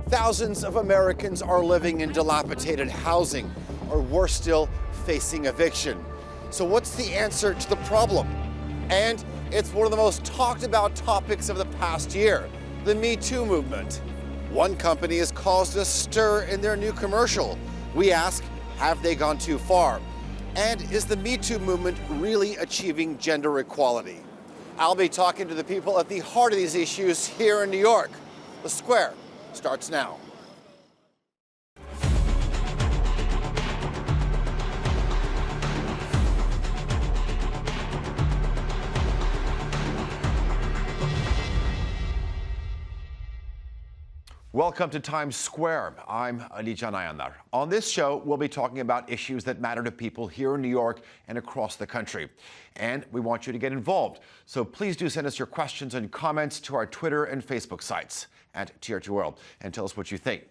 Thousands of Americans are living in dilapidated housing, or worse still, facing eviction. So what's the answer to the problem? And it's one of the most talked about topics of the past year, the Me Too movement. One company has caused a stir in their new commercial. We ask, have they gone too far? And is the Me Too movement really achieving gender equality? I'll be talking to the people at the heart of these issues here in New York. The Square starts now. Welcome to Times Square. I'm Alican Ayanlar. On this show, we'll be talking about issues that matter to people here in New York and across the country. And we want you to get involved. So please do send us your questions and comments to our Twitter and Facebook sites at TRT World and tell us what you think.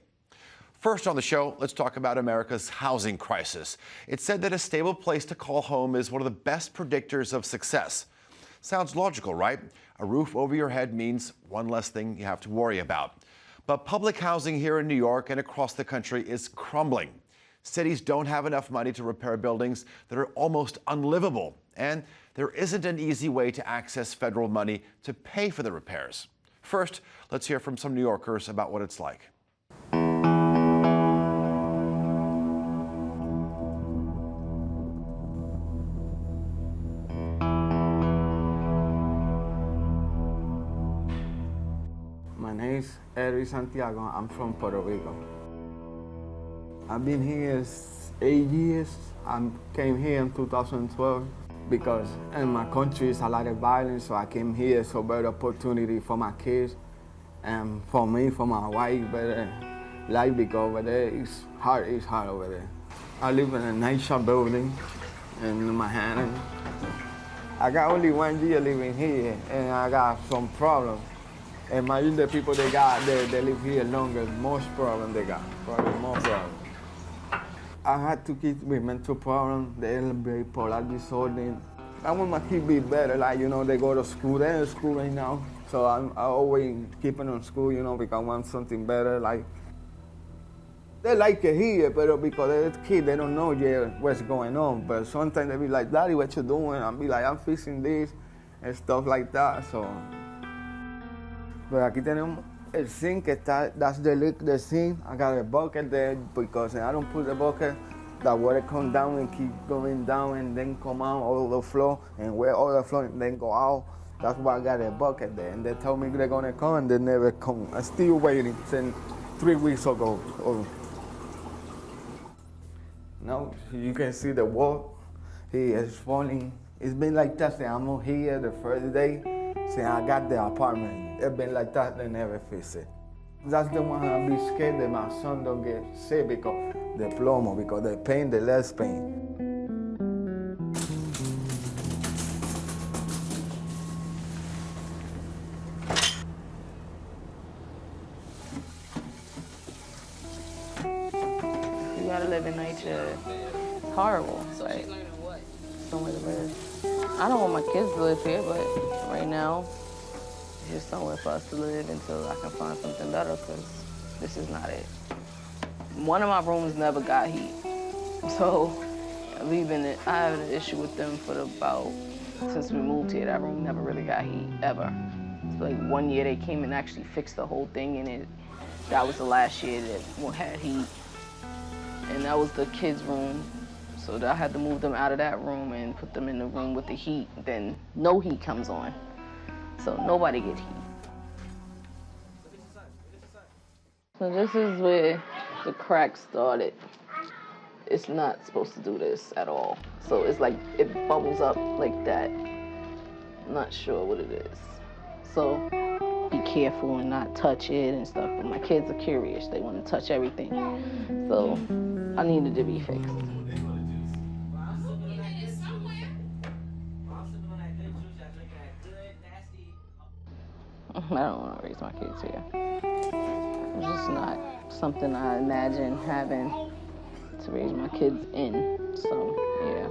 First on the show, let's talk about America's housing crisis. It's said that a stable place to call home is one of the best predictors of success. Sounds logical, right? A roof over your head means one less thing you have to worry about. But public housing here in New York and across the country is crumbling. Cities don't have enough money to repair buildings that are almost unlivable, and there isn't an easy way to access federal money to pay for the repairs. First, let's hear from some New Yorkers about what it's like. Santiago. I'm from Puerto Rico. I've been here 8 years. I came here in 2012 because in my country is a lot of violence, so I came here so better opportunity for my kids and for me, for my wife, better life because over there it's hard over there. I live in a nice building in Manhattan. I got only 1 year living here and I got some problems. Imagine the people they live here longer, most problem they got, probably more problem. I had two kids with mental problems, they're bipolar disorder. I want my kids to be better, like, they go to school, they're in school right now. So I always keep them in school, because I want something better, like. They like it here, but because they're kids, they don't know yet what's going on. But sometimes they be like, Daddy, what you doing? I'll be like, I'm fixing this and stuff like that, so. Pero aquí tenemos el sink que está, that's the leak, the sink. I got a bucket there because I don't put the bucket, the water come down and keep going down and then come out all the floor and where all the floor and then go out. That's why I got a bucket there. And they told me they're gonna come and they never come. I'm still waiting since 3 weeks ago. Now you can see the wall. He is falling. It's been like that since I'm here the first day. Since I got the apartment, it's been like that, they never fix it. That's the one I'll be scared that my son don't get sick because the plomo, because the pain, the less pain. You gotta live in nature. It's horrible, right? Somewhere to live. I don't want my kids to live here, but right now, it's just somewhere for us to live until I can find something better, because this is not it. One of my rooms never got heat, so leaving it, I have an issue with them since we moved here, that room never really got heat, ever. It's like 1 year they came and actually fixed the whole thing, and that was the last year that had heat. And that was the kids' room. So I had to move them out of that room and put them in the room with the heat. Then no heat comes on. So nobody gets heat. So this is where the crack started. It's not supposed to do this at all. So it's like it bubbles up like that. I'm not sure what it is. So be careful and not touch it and stuff. But my kids are curious. They want to touch everything. So I needed to be fixed. I don't want to raise my kids here. It's just not something I imagine having to raise my kids in, so yeah.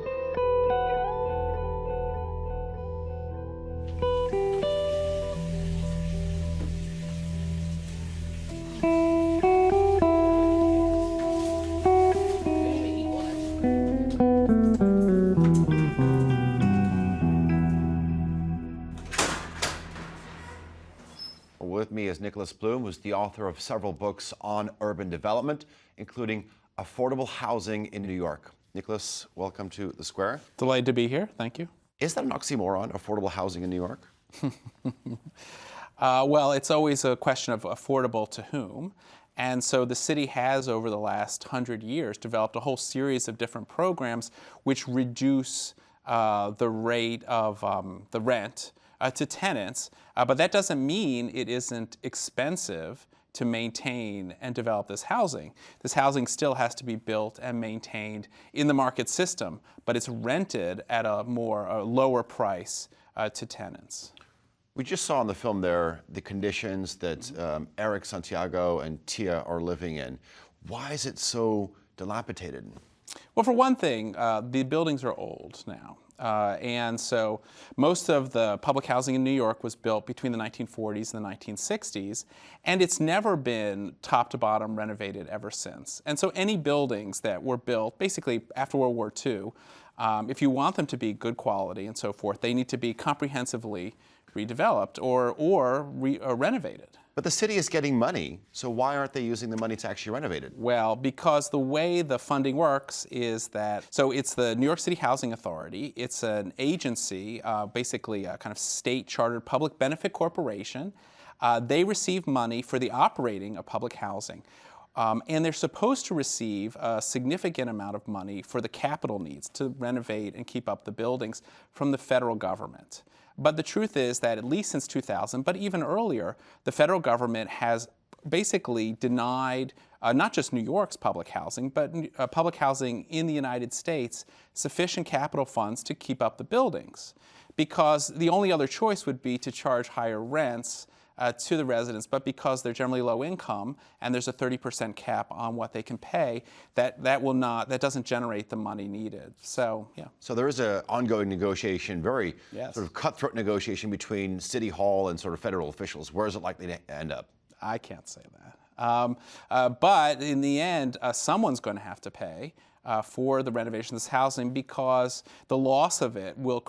With me is Nicholas Bloom, who's the author of several books on urban development, including Affordable Housing in New York. Nicholas, welcome to the Square. Delighted to be here. Thank you. Is that an oxymoron, affordable housing in New York? Well, it's always a question of affordable to whom. And so the city has, over the last 100 years, developed a whole series of different programs which reduce the rate of the rent to tenants. But that doesn't mean it isn't expensive to maintain and develop this housing. This housing still has to be built and maintained in the market system, but it's rented at a lower price to tenants. We just saw in the film there the conditions that Eric, Santiago, and Tia are living in. Why is it so dilapidated? Well, for one thing, the buildings are old now. And so most of the public housing in New York was built between the 1940s and the 1960s, and it's never been top to bottom renovated ever since. And so any buildings that were built basically after World War II, if you want them to be good quality and so forth, they need to be comprehensively redeveloped or renovated. But the city is getting money, so why aren't they using the money to actually renovate it? Well, because the way the funding works is that, so it's the New York City Housing Authority. It's an agency, basically a kind of state chartered public benefit corporation. They receive money for the operating of public housing. And they're supposed to receive a significant amount of money for the capital needs to renovate and keep up the buildings from the federal government. But the truth is that at least since 2000, but even earlier, the federal government has basically denied not just New York's public housing, but public housing in the United States sufficient capital funds to keep up the buildings. Because the only other choice would be to charge higher rents to the residents, but because they're generally low income and there's a 30% cap on what they can pay, that doesn't generate the money needed. So, yeah. So there is an ongoing negotiation, very Yes. sort of cutthroat negotiation between City Hall and sort of federal officials. Where is it likely to end up? I can't say that. But in the end, someone's going to have to pay for the renovation of this housing, because the loss of it will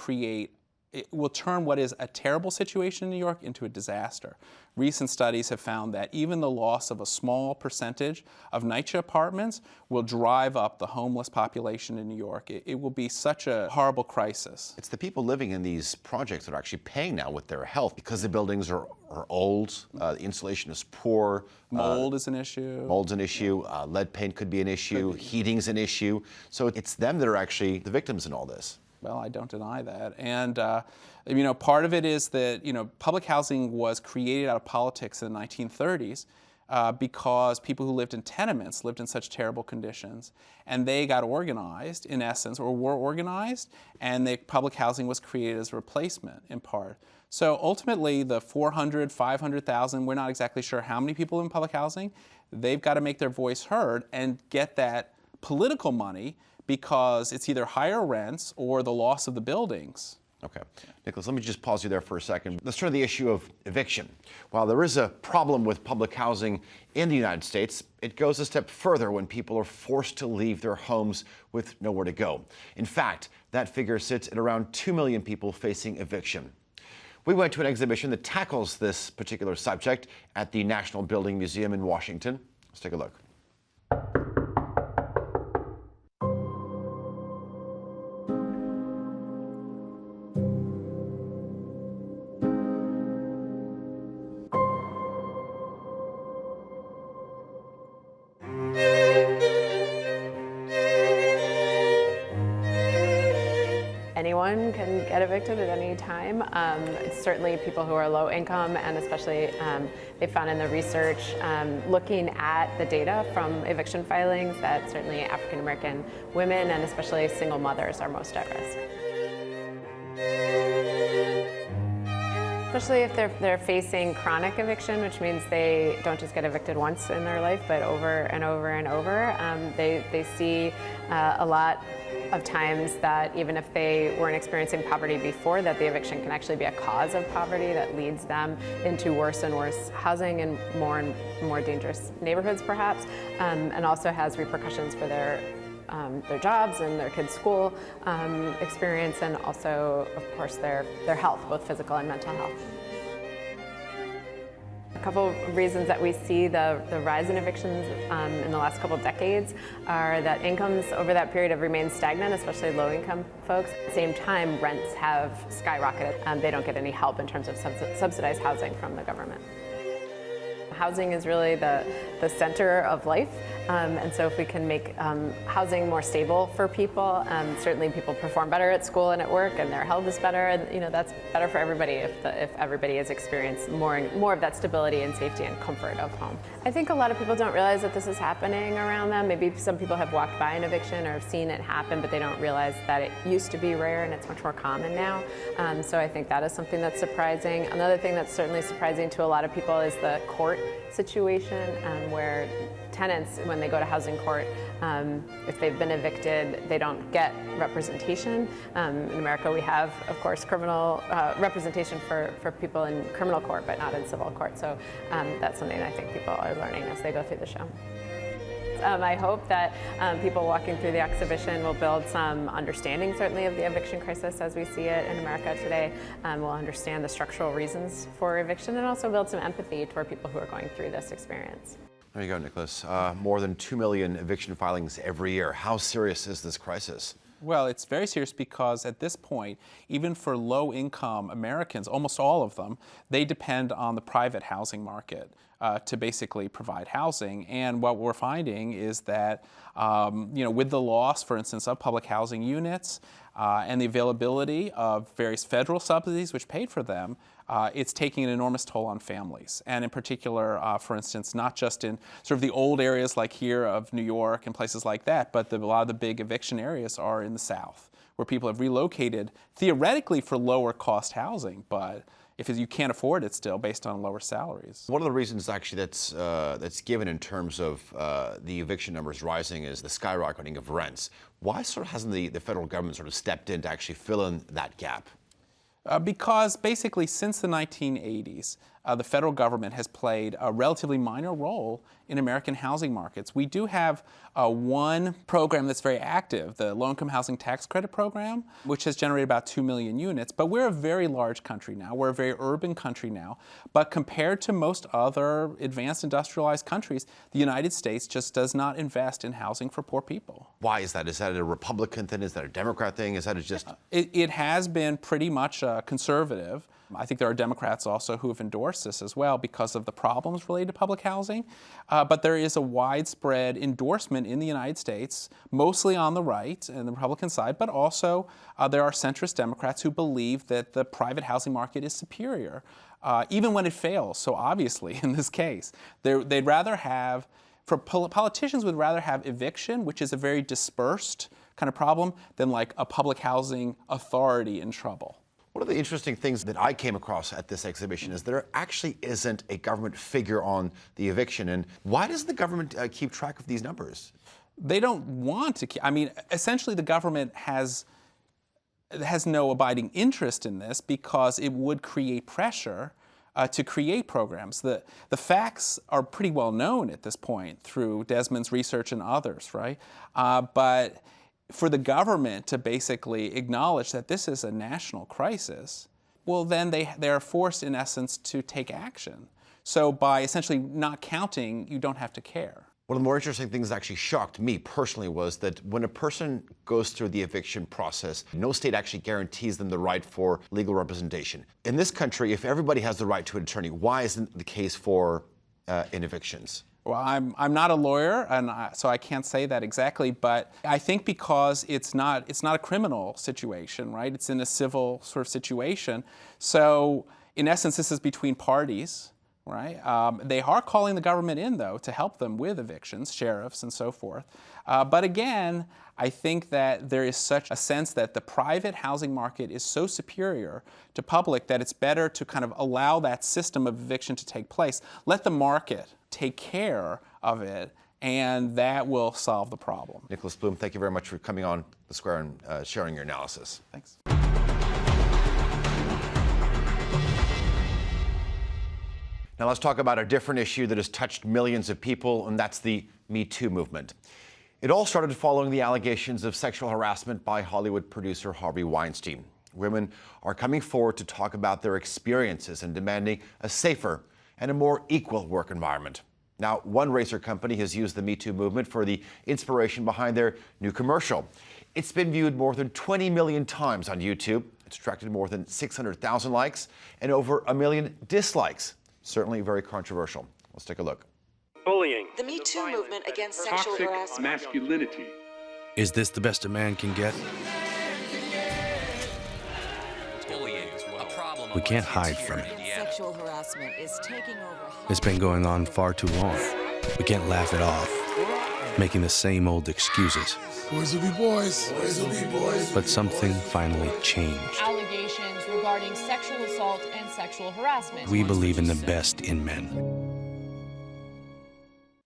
turn what is a terrible situation in New York into a disaster. Recent studies have found that even the loss of a small percentage of NYCHA apartments will drive up the homeless population in New York. It will be such a horrible crisis. It's the people living in these projects that are actually paying now with their health, because the buildings are old, the insulation is poor. Mold is an issue. Mold's an issue. Lead paint could be an issue. Heating's an issue. So it's them that are actually the victims in all this. Well, I don't deny that. And, part of it is that, public housing was created out of politics in the 1930s because people who lived in tenements lived in such terrible conditions. And they got organized, in essence, or were organized, and public housing was created as a replacement, in part. So ultimately, the 400, 500,000, we're not exactly sure how many people in public housing, they've got to make their voice heard and get that political money, because it's either higher rents or the loss of the buildings. Okay. Nicholas, let me just pause you there for a second. Let's turn to the issue of eviction. While there is a problem with public housing in the United States, it goes a step further when people are forced to leave their homes with nowhere to go. In fact, that figure sits at around 2 million people facing eviction. We went to an exhibition that tackles this particular subject at the National Building Museum in Washington. Let's take a look. Anyone can get evicted at any time. It's certainly people who are low income, and especially they found in the research looking at the data from eviction filings that certainly African American women and especially single mothers are most at risk. Especially if they're facing chronic eviction, which means they don't just get evicted once in their life, but over and over and over. They see a lot of times that even if they weren't experiencing poverty before, that the eviction can actually be a cause of poverty that leads them into worse and worse housing and more dangerous neighborhoods perhaps, and also has repercussions for their jobs and their kids' school experience, and also, of course, their health, both physical and mental health. A couple of reasons that we see the rise in evictions in the last couple of decades are that incomes over that period have remained stagnant, especially low-income folks. At the same time, rents have skyrocketed. They don't get any help in terms of subsidized housing from the government. Housing is really the center of life, and so if we can make housing more stable for people, certainly people perform better at school and at work, and their health is better, and that's better for everybody if everybody has experienced more of that stability and safety and comfort of home. I think a lot of people don't realize that this is happening around them. Maybe some people have walked by an eviction or have seen it happen, but they don't realize that it used to be rare and it's much more common now. So I think that is something that's surprising. Another thing that's certainly surprising to a lot of people is the court situation, where tenants, when they go to housing court, if they've been evicted, they don't get representation. In America, we have, of course, criminal representation for people in criminal court, but not in civil court. So that's something I think people are learning as they go through the show. I hope that people walking through the exhibition will build some understanding, certainly, of the eviction crisis as we see it in America today. Will understand the structural reasons for eviction and also build some empathy toward people who are going through this experience. There you go, Nicholas. More than 2 million eviction filings every year. How serious is this crisis? Well, it's very serious because at this point, even for low-income Americans, almost all of them, they depend on the private housing market to basically provide housing. And what we're finding is that, with the loss, for instance, of public housing units and the availability of various federal subsidies which paid for them, it's taking an enormous toll on families. And in particular, for instance, not just in sort of the old areas like here of New York and places like that, but a lot of the big eviction areas are in the South, where people have relocated theoretically for lower cost housing, but if you can't afford it still based on lower salaries. One of the reasons actually that's given in terms of the eviction numbers rising is the skyrocketing of rents. Why sort of hasn't the federal government sort of stepped in to actually fill in that gap? Because basically since the 1980s, the federal government has played a relatively minor role in American housing markets. We do have one program that's very active, the Low-Income Housing Tax Credit Program, which has generated about 2 million units. But we're a very large country now. We're a very urban country now. But compared to most other advanced industrialized countries, the United States just does not invest in housing for poor people. Why is that? Is that a Republican thing? Is that a Democrat thing? Is that just... It has been pretty much conservative. I think there are Democrats also who have endorsed this as well because of the problems related to public housing. But there is a widespread endorsement in the United States, mostly on the right and the Republican side, but also there are centrist Democrats who believe that the private housing market is superior, even when it fails. So obviously, in this case, they'd rather have, politicians would rather have eviction, which is a very dispersed kind of problem, than like a public housing authority in trouble. One of the interesting things that I came across at this exhibition is there actually isn't a government figure on the eviction. And why does the government keep track of these numbers? They don't want to keep, essentially the government has no abiding interest in this because it would create pressure to create programs. The facts are pretty well known at this point through Desmond's research and others, right? But for the government to basically acknowledge that this is a national crisis, well, then they are forced, in essence, to take action. So by essentially not counting, you don't have to care. One of the more interesting things that actually shocked me personally was that when a person goes through the eviction process, no state actually guarantees them the right for legal representation. In this country, if everybody has the right to an attorney, why isn't the case for in evictions? Well, I'm not a lawyer, and so I can't say that exactly, but I think because it's not a criminal situation, right? It's in a civil sort of situation. So in essence, this is between parties, right? They are calling the government in, though, to help them with evictions, sheriffs and so forth. But again, I think that there is such a sense that the private housing market is so superior to public that it's better to kind of allow that system of eviction to take place. Let the market take care of it, and that will solve the problem. Nicholas Bloom, thank you very much for coming on The Square and sharing your analysis. Thanks. Now let's talk about a different issue that has touched millions of people, and that's the MeToo movement. It all started following the allegations of sexual harassment by Hollywood producer Harvey Weinstein. Women are coming forward to talk about their experiences and demanding a safer and a more equal work environment. Now, one razor company has used the Me Too movement for the inspiration behind their new commercial. It's been viewed more than 20 million times on YouTube. It's attracted more than 600,000 likes and over 1 million dislikes. Certainly very controversial. Let's take a look. Bullying. The Me Too movement against sexual Toxic harassment. masculinity. Is this the best a man can get? We can't hide from it. Sexual harassment is taking over. It's been going on far too long. We can't laugh it off, making the same old excuses. Boys will be boys. Boys will be boys. But something finally changed. Allegations regarding sexual assault and sexual harassment. We believe in the best in men.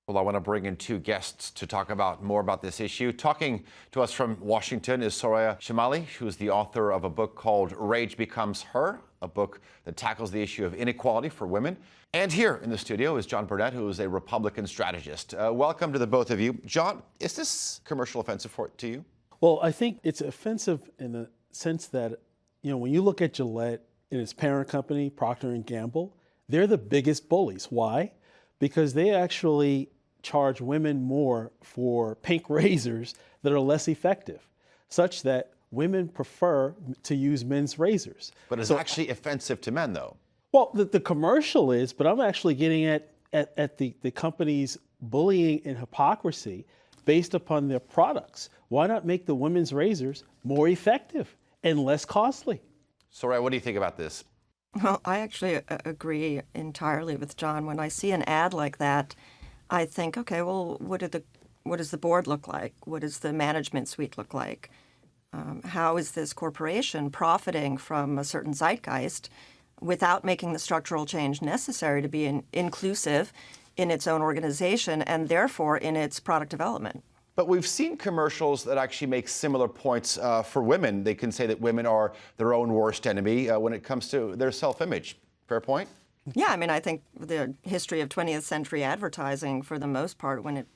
Well, I want to bring in two guests to talk about more about this issue. Talking to us from Washington is Soraya Chemaly, who's the author of a book called Rage Becomes Her, a book that tackles the issue of inequality for women. And here in the studio is John Burnett, who is a Republican strategist. Welcome to the both of you. John, is this commercial offensive to you? Well, I think it's offensive in the sense that, when you look at Gillette and its parent company, Procter & Gamble, they're the biggest bullies. Why? Because they actually charge women more for pink razors that are less effective, such that women prefer to use men's razors. But it's actually offensive to men, though. Well, the commercial is, but I'm actually getting at the company's bullying and hypocrisy based upon their products. Why not make the women's razors more effective and less costly? Soraya, what do you think about this? Well, I actually agree entirely with John. When I see an ad like that, I think, okay, well, what does the board look like? What does the management suite look like? How is this corporation profiting from a certain zeitgeist without making the structural change necessary to be inclusive in its own organization and therefore in its product development? But we've seen commercials that actually make similar points for women. They can say that women are their own worst enemy when it comes to their self-image. Fair point? Yeah, I mean, I think the history of 20th century advertising, for the most part, when it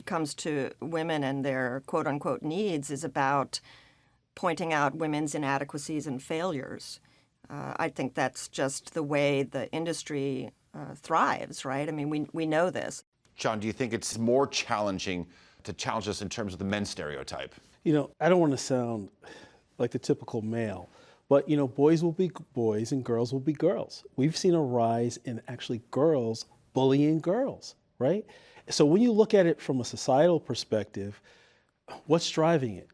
comes to women and their quote-unquote needs, is about pointing out women's inadequacies and failures. I think that's just the way the industry thrives, right? I mean, we know this. John, do you think it's more challenging to challenge us in terms of the men stereotype? I don't want to sound like the typical male, but, boys will be boys and girls will be girls. We've seen a rise in actually girls bullying girls, right? So when you look at it from a societal perspective, what's driving it?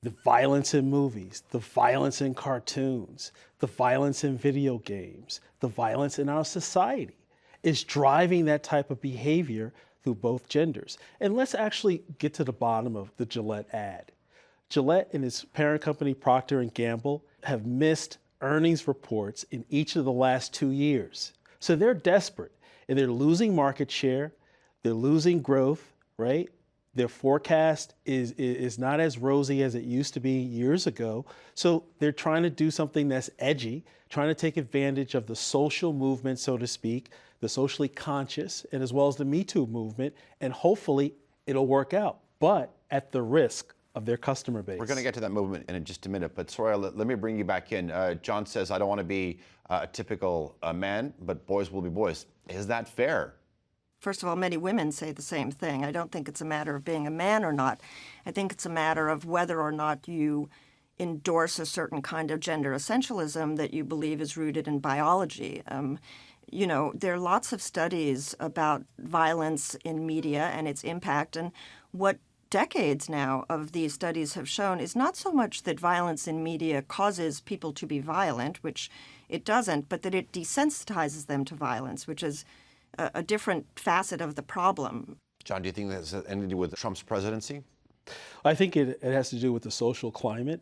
The violence in movies, the violence in cartoons, the violence in video games, the violence in our society is driving that type of behavior through both genders. And let's actually get to the bottom of the Gillette ad. Gillette and its parent company, Procter & Gamble, have missed earnings reports in each of the last 2 years. So they're desperate, and they're losing market share, they're losing growth, right? Their forecast is not as rosy as it used to be years ago. So they're trying to do something that's edgy, trying to take advantage of the social movement, so to speak, the socially conscious, and as well as the Me Too movement, and hopefully it'll work out, but at the risk of their customer base. We're going to get to that movement in just a minute, but Soraya, let me bring you back in. John says, I don't want to be a typical man, but boys will be boys. Is that fair? First of all, many women say the same thing. I don't think it's a matter of being a man or not. I think it's a matter of whether or not you endorse a certain kind of gender essentialism that you believe is rooted in biology. There are lots of studies about violence in media and its impact, and what decades now of these studies have shown is not so much that violence in media causes people to be violent, which it doesn't, but that it desensitizes them to violence, which is a different facet of the problem. John, do you think that has anything to do with Trump's presidency? I think it has to do with the social climate,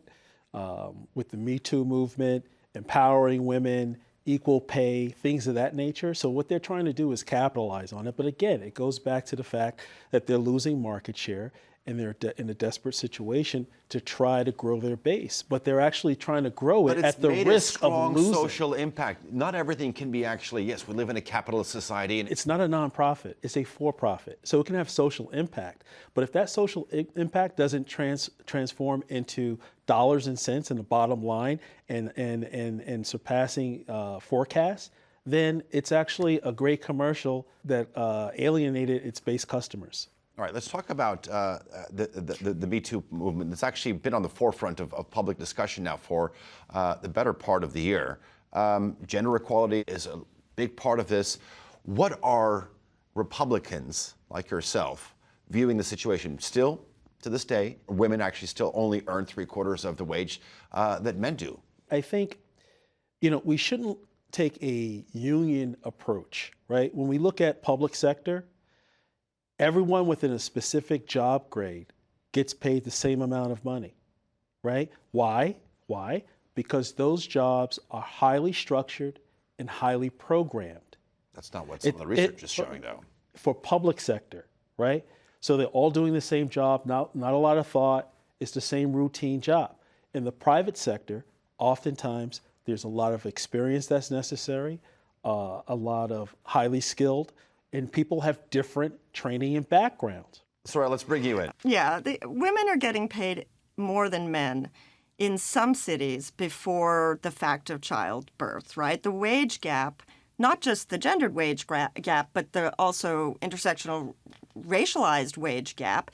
with the Me Too movement, empowering women, equal pay, things of that nature. So what they're trying to do is capitalize on it. But again, it goes back to the fact that they're losing market share and they're in a desperate situation to try to grow their base. But they're actually trying to grow it at the risk of losing. Social impact. Not everything can be actually, yes, we live in a capitalist society. And it's not a nonprofit, it's a for-profit. So it can have social impact. But if that social impact doesn't transform into dollars and cents in the bottom line and surpassing forecasts, then it's actually a great commercial that alienated its base customers. All right, let's talk about the Me Too movement. It's actually been on the forefront of public discussion now for the better part of the year. Gender equality is a big part of this. What are Republicans like yourself viewing the situation? Still, to this day, women actually still only earn 3/4 of the wage that men do. I think, we shouldn't take a union approach, right? When we look at public sector, everyone within a specific job grade gets paid the same amount of money, right? Why? Because those jobs are highly structured and highly programmed. That's not what some of the research is showing, though. For public sector, right? So they're all doing the same job, not a lot of thought. It's the same routine job. In the private sector, oftentimes there's a lot of experience that's necessary, a lot of highly skilled, and people have different training and backgrounds. Soraya, let's bring you in. Yeah, women are getting paid more than men in some cities before the fact of childbirth, right? The wage gap, not just the gendered wage gap, but the also intersectional racialized wage gap,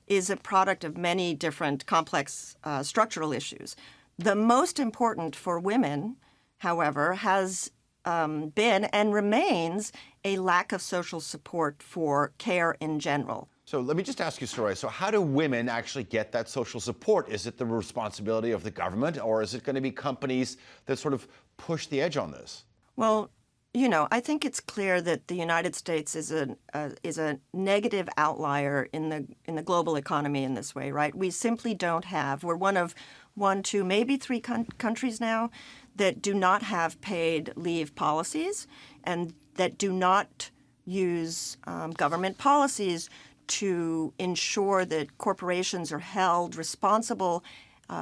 is a product of many different complex structural issues. The most important for women, however, has been and remains a lack of social support for care in general. So let me just ask you, Soraya, so how do women actually get that social support? Is it the responsibility of the government, or is it going to be companies that sort of push the edge on this? Well, I think it's clear that the United States is a negative outlier in the global economy in this way, right? We simply don't have. We're one of 1, 2, maybe 3 countries now that do not have paid leave policies and that do not use government policies to ensure that corporations are held responsible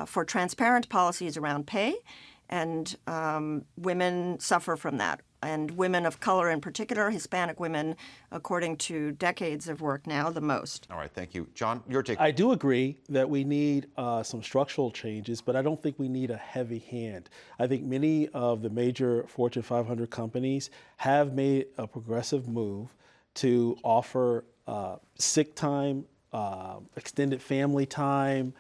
for transparent policies around pay, and women suffer from that. And women of color in particular, Hispanic women, according to decades of work now, the most. All right, thank you. John, your take. I do agree that we need some structural changes, but I don't think we need a heavy hand. I think many of the major Fortune 500 companies have made a progressive move to offer sick time, extended family time,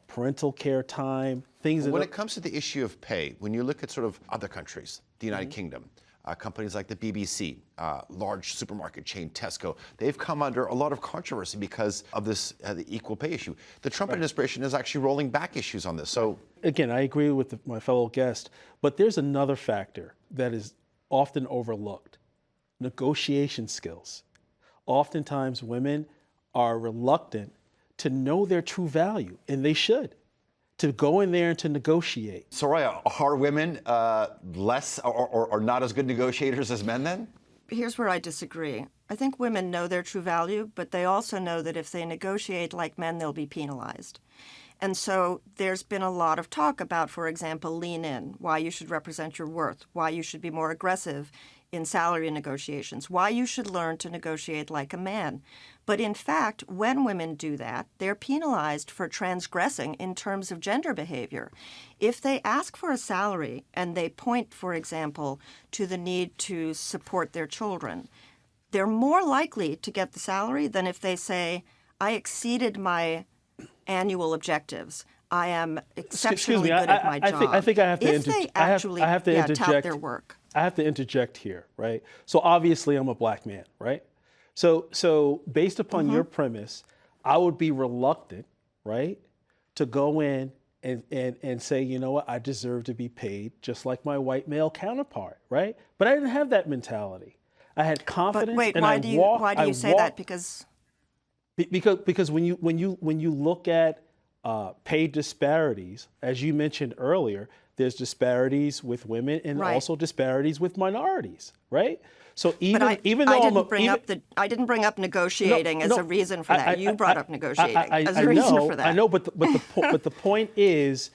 parental care time, things that when it comes to the issue of pay, when you look at sort of other countries, the United Kingdom, companies like the BBC, large supermarket chain Tesco, they've come under a lot of controversy because of this the equal pay issue. The Trump administration is actually rolling back issues on this. So again, I agree with my fellow guest, but there's another factor that is often overlooked: negotiation skills. Oftentimes, women are reluctant to know their true value, and they should, to go in there and to negotiate. Soraya, are women less or not as good negotiators as men then? Here's where I disagree. I think women know their true value, but they also know that if they negotiate like men, they'll be penalized. And so there's been a lot of talk about, for example, lean in, why you should represent your worth, why you should be more aggressive in salary negotiations, why you should learn to negotiate like a man. But in fact, when women do that, they're penalized for transgressing in terms of gender behavior. If they ask for a salary and they point, for example, to the need to support their children, they're more likely to get the salary than if they say, I exceeded my annual objectives. I am exceptionally good at my job. I think I have to if they actually I have to interject. tout their work. I have to interject here, right? So obviously I'm a black man, right? So based upon your premise, I would be reluctant, right, to go in and say, you know what, I deserve to be paid just like my white male counterpart, right? But I didn't have that mentality. I had confidence. But wait, and why do you say that? Because when you look at pay disparities, as you mentioned earlier, there's disparities with women and also disparities with minorities, right? So even though I didn't bring up negotiating as a reason for that. You brought up negotiating as a reason for that. I know, but the point is,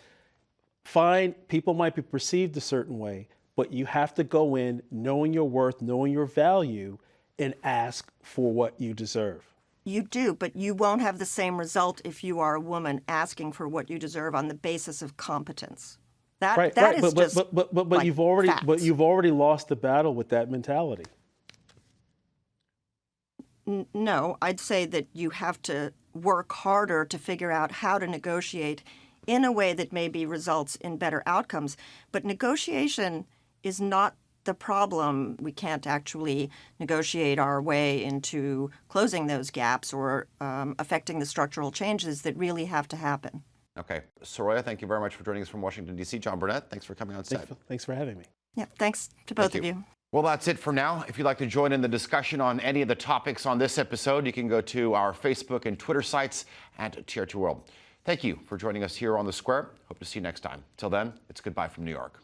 fine, people might be perceived a certain way, but you have to go in knowing your worth, knowing your value, and ask for what you deserve. You do, but you won't have the same result if you are a woman asking for what you deserve on the basis of competence. That right, that right. is just But like you've already facts. lost the battle with that mentality. No, I'd say that you have to work harder to figure out how to negotiate in a way that maybe results in better outcomes. But negotiation is not the problem. We can't actually negotiate our way into closing those gaps or affecting the structural changes that really have to happen. Okay. Soraya, thank you very much for joining us from Washington, D.C. John Burnett, thanks for coming on set. Thanks for having me. Yeah, thanks to both of you. Well, that's it for now. If you'd like to join in the discussion on any of the topics on this episode, you can go to our Facebook and Twitter sites at TRT World. Thank you for joining us here on The Square. Hope to see you next time. Till then, it's goodbye from New York.